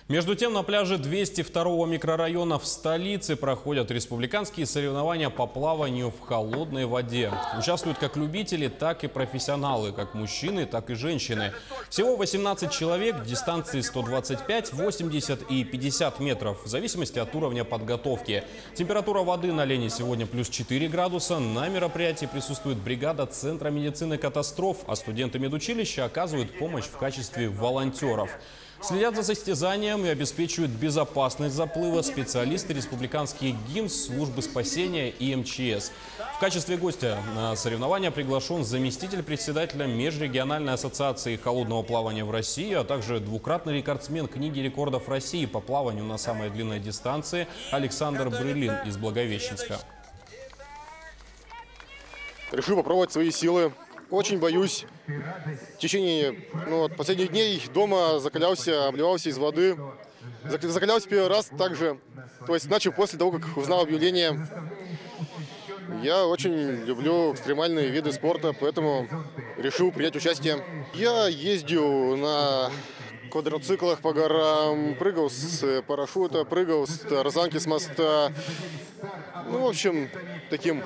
Между тем, на пляже 202-го микрорайона в столице проходят республиканские соревнования по плаванию в холодной воде. Участвуют как любители, так и профессионалы, как мужчины, так и женщины. Всего 18 человек, дистанции 125, 80 и 50 метров, в зависимости от уровня подготовки. Температура воды на Лене сегодня плюс 4 градуса. На мероприятии присутствует бригада Центра медицины катастроф, а студенты медучилища оказывают помощь в качестве волонтеров. Следят за состязанием и обеспечивают безопасность заплыва специалисты республиканских ГИМС, службы спасения и МЧС. В качестве гостя на соревнования приглашен заместитель председателя Межрегиональной ассоциации холодного плавания в России, а также двукратный рекордсмен книги рекордов России по плаванию на самой длинной дистанции Александр Брылин из Благовещенска. Решил попробовать свои силы. Очень боюсь. В течение последних дней дома закалялся, обливался из воды. Закалялся первый раз также. То есть начал после того, как узнал объявление. Я очень люблю экстремальные виды спорта, поэтому решил принять участие. Я ездил на квадроциклах по горам, прыгал с парашюта, прыгал с тарзанки с моста. В общем, таким